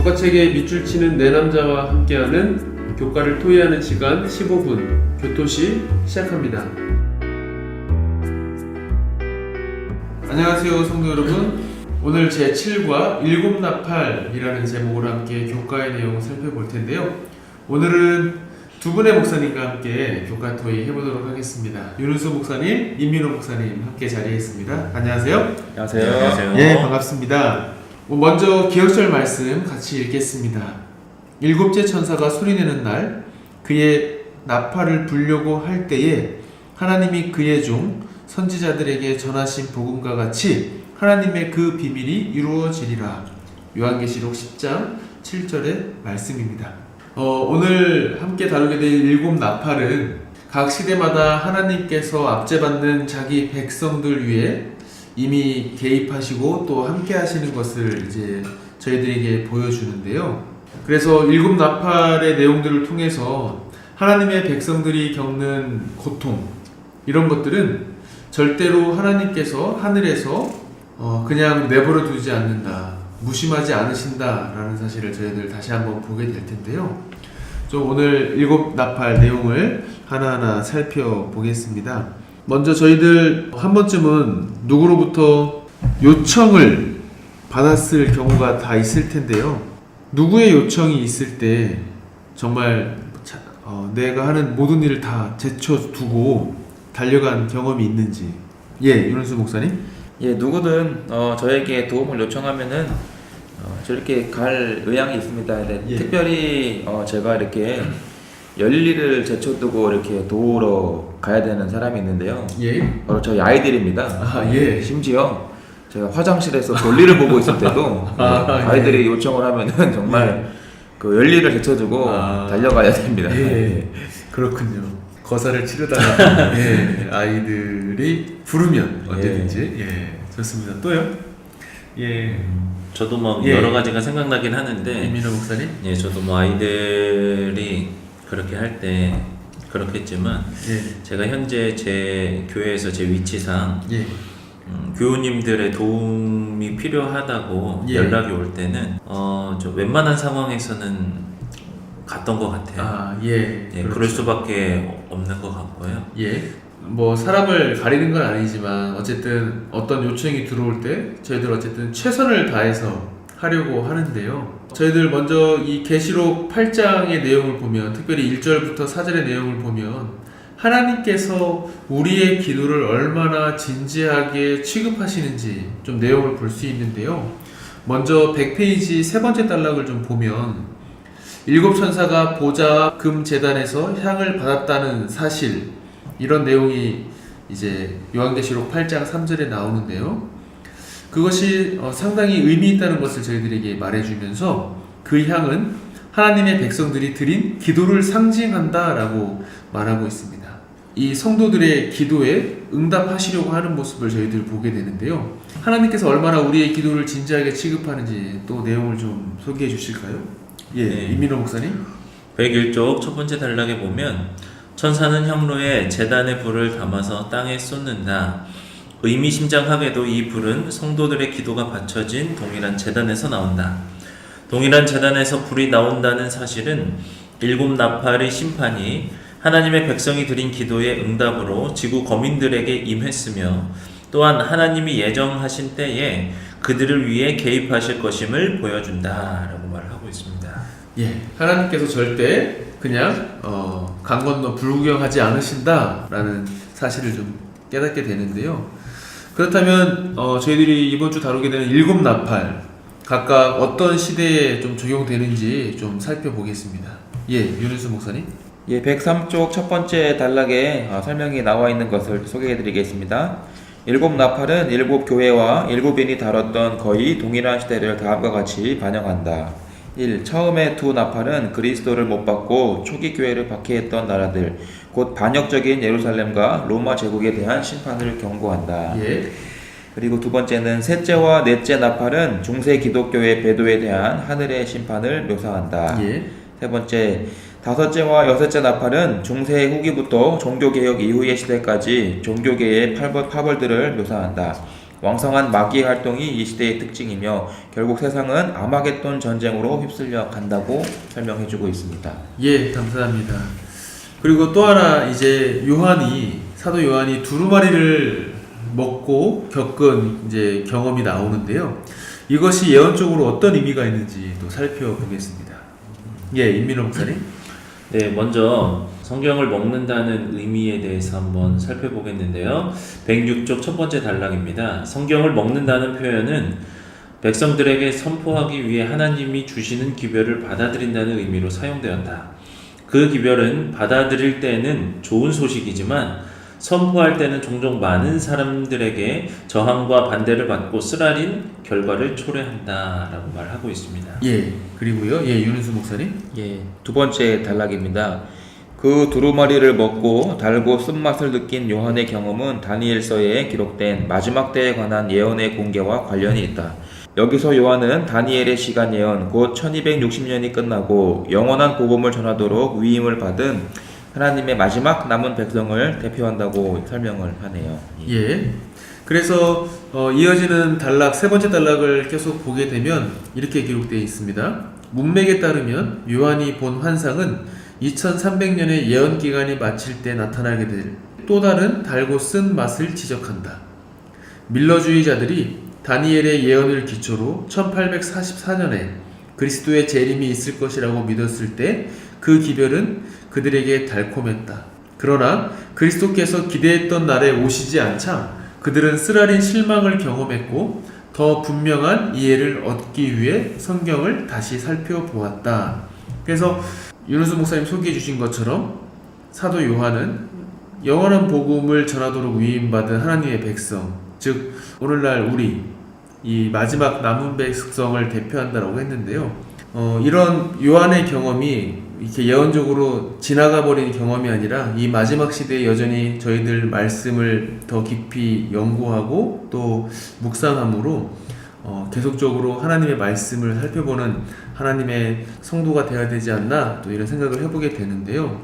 교과책에 밑줄 치는 네 남자와 함께하는 교과를 토의하는 시간 15분 교토시 시작합니다. 안녕하세요 성도 여러분. 오늘 제7과 일곱나팔이라는 제목으로 함께 교과의 내용을 살펴볼 텐데요. 오늘은 두 분의 목사님과 함께 교과 토의 해보도록 하겠습니다. 윤은수 목사님, 임민호 목사님 함께 자리에 있습니다. 안녕하세요. 안녕하세요. 예, 반갑습니다. 먼저 기억절 말씀 같이 읽겠습니다. 일곱째 천사가 소리내는 날 그의 나팔을 불려고 할 때에 하나님이 그의 종 선지자들에게 전하신 복음과 같이 하나님의 그 비밀이 이루어지리라. 요한계시록 10장 7절의 말씀입니다. 오늘 함께 다루게 될 일곱 나팔은 각 시대마다 하나님께서 압제받는 자기 백성들 위해 이미 개입하시고 또 함께 하시는 것을 이제 저희들에게 보여주는데요. 그래서 일곱 나팔의 내용들을 통해서 하나님의 백성들이 겪는 고통, 이런 것들은 절대로 하나님께서 하늘에서 그냥 내버려 두지 않는다, 무심하지 않으신다라는 사실을 저희들 다시 한번 보게 될 텐데요. 좀 오늘 일곱 나팔 내용을 하나하나 살펴보겠습니다. 먼저 저희들 한 번쯤은 누구로부터 요청을 받았을 경우가 다 있을 텐데요. 누구의 요청이 있을 때 정말 내가 하는 모든 일을 다 제쳐두고 달려간 경험이 있는지. 예, 윤은수 목사님. 예, 누구든 저에게 도움을 요청하면은 저렇게 갈 의향이 있습니다. 네, 예. 특별히 제가 이렇게 열일을 제쳐두고 이렇게 도우러 가야 되는 사람이 있는데요. 예. 바로 저희 아이들입니다. 아, 예. 심지어 제가 화장실에서 볼일을 보고 있을 때도 아이들이 예. 요청을 하면은 정말 그 열일을 제쳐두고 달려가야 됩니다. 예. 그렇군요. 거사를 치르다가 예. 아이들이 부르면 언제든지 예. 좋습니다. 또요? 예. 저도 뭐 예. 여러 가지가 생각나긴 하는데, 임민호 목사님. 예, 저도 뭐 아이들이 그렇게 할 때 그렇겠지만, 예. 제가 현재 제 교회에서 제 위치상 예. 교우님들의 도움이 필요하다고 예. 연락이 올 때는 저 웬만한 상황에서는 갔던 것 같아요. 아, 예. 예, 그렇죠. 그럴 수밖에 없는 것 같고요. 예. 뭐 사람을 가리는 건 아니지만 어쨌든 어떤 요청이 들어올 때 저희들 어쨌든 최선을 다해서 하려고 하는데요. 저희들 먼저 이 계시록 8장의 내용을 보면, 특별히 1절부터 4절의 내용을 보면 하나님께서 우리의 기도를 얼마나 진지하게 취급하시는지 좀 내용을 볼 수 있는데요. 먼저 100페이지 세 번째 단락을 좀 보면 일곱 천사가 보좌 금 제단에서 향을 받았다는 사실, 이런 내용이 이제 요한계시록 8장 3절에 나오는데요. 그것이 상당히 의미 있다는 것을 저희들에게 말해주면서 그 향은 하나님의 백성들이 드린 기도를 상징한다라고 말하고 있습니다. 이 성도들의 기도에 응답하시려고 하는 모습을 저희들 보게 되는데요. 하나님께서 얼마나 우리의 기도를 진지하게 취급하는지 또 내용을 좀 소개해 주실까요? 예, 네. 임민호 목사님. 101쪽 첫 번째 단락에 보면, 천사는 향로에 제단의 불을 담아서 땅에 쏟는다. 의미심장하게도 이 불은 성도들의 기도가 바쳐진 동일한 제단에서 나온다. 동일한 제단에서 불이 나온다는 사실은 일곱 나팔의 심판이 하나님의 백성이 드린 기도의 응답으로 지구 거민들에게 임했으며, 또한 하나님이 예정하신 때에 그들을 위해 개입하실 것임을 보여준다 라고 말을 하고 있습니다. 예, 하나님께서 절대 그냥 강 건너 불구경하지 않으신다라는 사실을 좀 깨닫게 되는데요. 그렇다면 저희들이 이번 주 다루게 되는 일곱 나팔, 각각 어떤 시대에 좀 적용되는지 좀 살펴보겠습니다. 예, 윤은수 목사님. 예, 103쪽 첫 번째 단락에 설명이 나와 있는 것을 소개해 드리겠습니다. 일곱 나팔은 일곱 교회와 일곱인이 다뤘던 거의 동일한 시대를 다음과 같이 반영한다. 1. 처음의 두 나팔은 그리스도를 못 받고 초기 교회를 박해했던 나라들, 곧 반역적인 예루살렘과 로마 제국에 대한 심판을 경고한다. 예. 그리고 두 번째는 셋째와 넷째 나팔은 중세 기독교의 배도에 대한 하늘의 심판을 묘사한다. 예. 세 번째, 다섯째와 여섯째 나팔은 중세 후기부터 종교개혁 이후의 시대까지 종교계의 파벌들을 묘사한다. 왕성한 마귀의 활동이 이 시대의 특징이며 결국 세상은 아마겟돈 전쟁으로 휩쓸려 간다고 설명해주고 있습니다. 예, 감사합니다. 그리고 또 하나 이제 사도 요한이 두루마리를 먹고 겪은 이제 경험이 나오는데요. 이것이 예언적으로 어떤 의미가 있는지 또 살펴보겠습니다. 예, 임민호 목사님. 네, 먼저 성경을 먹는다는 의미에 대해서 한번 살펴보겠는데요. 106쪽 첫 번째 단락입니다. 성경을 먹는다는 표현은 백성들에게 선포하기 위해 하나님이 주시는 기별을 받아들인다는 의미로 사용되었다. 그 기별은 받아들일 때는 좋은 소식이지만 선포할 때는 종종 많은 사람들에게 저항과 반대를 받고 쓰라린 결과를 초래한다라고 말하고 있습니다. 예, 그리고요. 예, 윤은수 목사님. 예, 두 번째 단락입니다. 그 두루마리를 먹고 달고 쓴맛을 느낀 요한의 경험은 다니엘서에 기록된 마지막 때에 관한 예언의 공개와 관련이 있다. 여기서 요한은 다니엘의 시간 예언 곧 1260년이 끝나고 영원한 복음을 전하도록 위임을 받은 하나님의 마지막 남은 백성을 대표한다고 설명을 하네요. 예. 그래서 이어지는 단락 세 번째 단락을 계속 보게 되면 이렇게 기록되어 있습니다. 문맥에 따르면 요한이 본 환상은 2300년의 예언 기간이 마칠 때 나타나게 될 또 다른 달고 쓴 맛을 지적한다. 밀러주의자들이 다니엘의 예언을 기초로 1844년에 그리스도의 재림이 있을 것이라고 믿었을 때 그 기별은 그들에게 달콤했다. 그러나 그리스도께서 기대했던 날에 오시지 않자 그들은 쓰라린 실망을 경험했고 더 분명한 이해를 얻기 위해 성경을 다시 살펴보았다. 그래서 윤은수 목사님 소개해 주신 것처럼 사도 요한은 영원한 복음을 전하도록 위임받은 하나님의 백성, 즉 오늘날 우리 이 마지막 남은 백성을 대표한다라고 했는데요. 이런 요한의 경험이 이렇게 예언적으로 지나가 버린 경험이 아니라 이 마지막 시대에 여전히 저희들 말씀을 더 깊이 연구하고 또 묵상함으로 계속적으로 하나님의 말씀을 살펴보는 하나님의 성도가 되어야 되지 않나 또 이런 생각을 해보게 되는데요.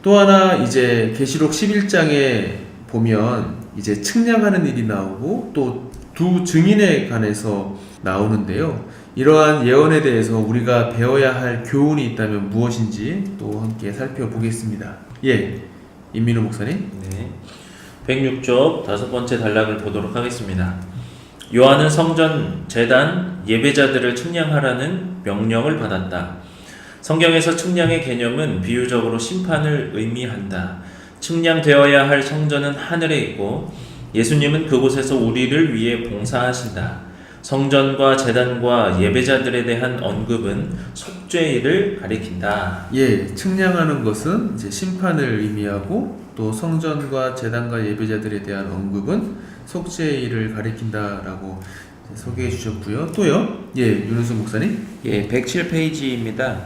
또 하나 이제 계시록 11장에 보면 이제 측량하는 일이 나오고 또 두 증인에 관해서 나오는데요. 이러한 예언에 대해서 우리가 배워야 할 교훈이 있다면 무엇인지 또 함께 살펴보겠습니다. 예, 임민호 목사님. 네, 106쪽 다섯 번째 단락을 보도록 하겠습니다. 요한은 성전, 제단, 예배자들을 측량하라는 명령을 받았다. 성경에서 측량의 개념은 비유적으로 심판을 의미한다. 측량되어야 할 성전은 하늘에 있고 예수님은 그곳에서 우리를 위해 봉사하신다. 성전과 제단과 예배자들에 대한 언급은 속죄일을 가리킨다. 예, 측량하는 것은 이제 심판을 의미하고 또 성전과 제단과 예배자들에 대한 언급은 속죄일을 가리킨다라고 소개해 주셨고요. 또요. 예, 윤은수 목사님. 예, 107페이지입니다.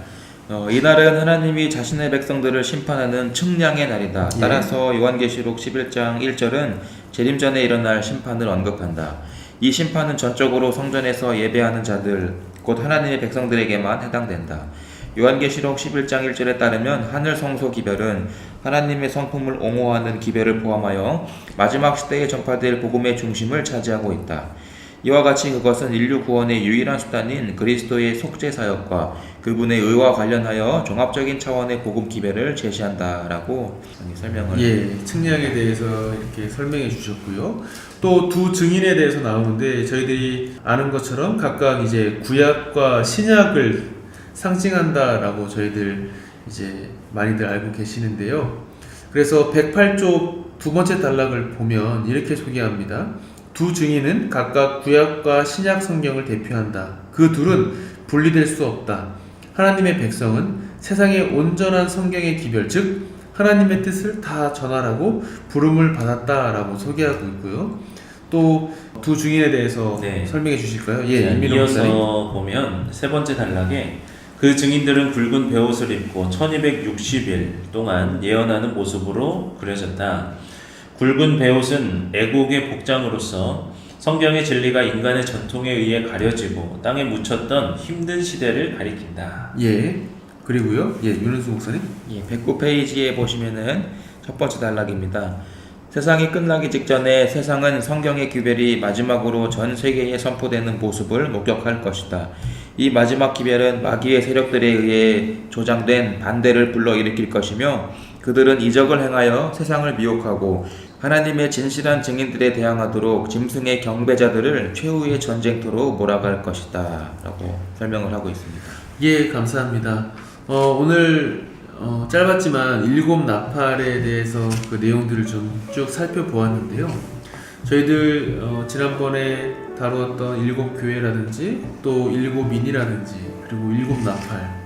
이날은 하나님이 자신의 백성들을 심판하는 측량의 날이다. 예. 따라서 요한계시록 11장 1절은 재림 전에 일어날 심판을 언급한다. 이 심판은 전적으로 성전에서 예배하는 자들, 곧 하나님의 백성들에게만 해당된다. 요한계시록 11장 1절에 따르면 하늘 성소 기별은 하나님의 성품을 옹호하는 기별을 포함하여 마지막 시대에 전파될 복음의 중심을 차지하고 있다. 이와 같이 그것은 인류 구원의 유일한 수단인 그리스도의 속죄 사역과 그분의 의와 관련하여 종합적인 차원의 복음 기별을 제시한다라고 설명을. 예, 측량에 대해서 이렇게 설명해 주셨고요. 또 두 증인에 대해서 나오는데 저희들이 아는 것처럼 각각 이제 구약과 신약을 상징한다라고 저희들 이제 많이들 알고 계시는데요. 그래서 108쪽 두 번째 단락을 보면 이렇게 소개합니다. 두 증인은 각각 구약과 신약 성경을 대표한다. 그 둘은 분리될 수 없다. 하나님의 백성은 세상의 온전한 성경의 기별, 즉 하나님의 뜻을 다 전하라고 부름을 받았다라고 소개하고 있고요. 또 두 증인에 대해서 네. 설명해 주실까요? 예, 자, 임민호 목사님. 이어서 보면 세 번째 단락에 그 증인들은 붉은 베옷을 입고 1260일 동안 예언하는 모습으로 그려졌다. 굵은 베옷은 애국의 복장으로서 성경의 진리가 인간의 전통에 의해 가려지고 땅에 묻혔던 힘든 시대를 가리킨다. 예, 그리고요. 예, 윤은수 목사님. 예, 109페이지에 보시면은 첫 번째 단락입니다. 세상이 끝나기 직전에 세상은 성경의 기별이 마지막으로 전 세계에 선포되는 모습을 목격할 것이다. 이 마지막 기별은 마귀의 세력들에 의해 조장된 반대를 불러일으킬 것이며 그들은 이적을 행하여 세상을 미혹하고 하나님의 진실한 증인들에 대항하도록 짐승의 경배자들을 최후의 전쟁터로 몰아갈 것이다 라고 설명을 하고 있습니다. 예, 감사합니다. 오늘 짧았지만 일곱 나팔에 대해서 그 내용들을 좀 쭉 살펴보았는데요. 저희들 지난번에 다루었던 일곱 교회라든지 또 일곱 인이라든지 그리고 일곱 나팔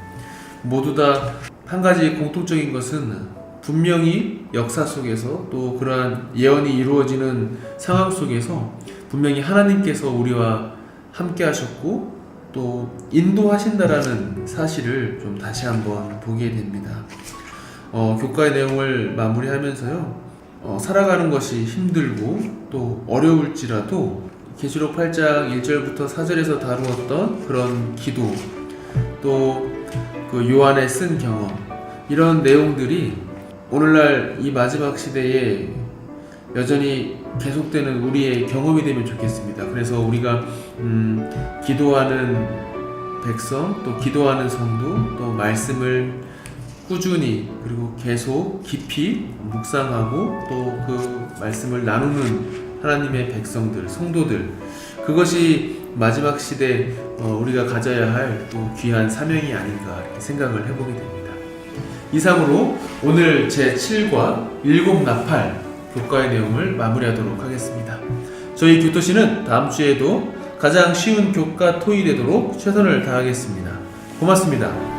모두 다 한 가지 공통적인 것은 분명히 역사 속에서 또 그러한 예언이 이루어지는 상황 속에서 분명히 하나님께서 우리와 함께 하셨고 또 인도하신다라는 사실을 좀 다시 한번 보게 됩니다. 교과의 내용을 마무리하면서요. 살아가는 것이 힘들고 또 어려울지라도 계시록 8장 1절부터 4절에서 다루었던 그런 기도 또 그 요한의 쓴 경험 이런 내용들이 오늘날 이 마지막 시대에 여전히 계속되는 우리의 경험이 되면 좋겠습니다. 그래서 우리가 기도하는 백성 또 기도하는 성도 또 말씀을 꾸준히 그리고 계속 깊이 묵상하고 또 그 말씀을 나누는 하나님의 백성들 성도들 그것이 마지막 시대 우리가 가져야 할 또 귀한 사명이 아닌가 이렇게 생각을 해보게 됩니다. 이상으로 오늘 제7과 일곱 나팔 교과의 내용을 마무리하도록 하겠습니다. 저희 교토씨는 다음 주에도 가장 쉬운 교과 토의 되도록 최선을 다하겠습니다. 고맙습니다.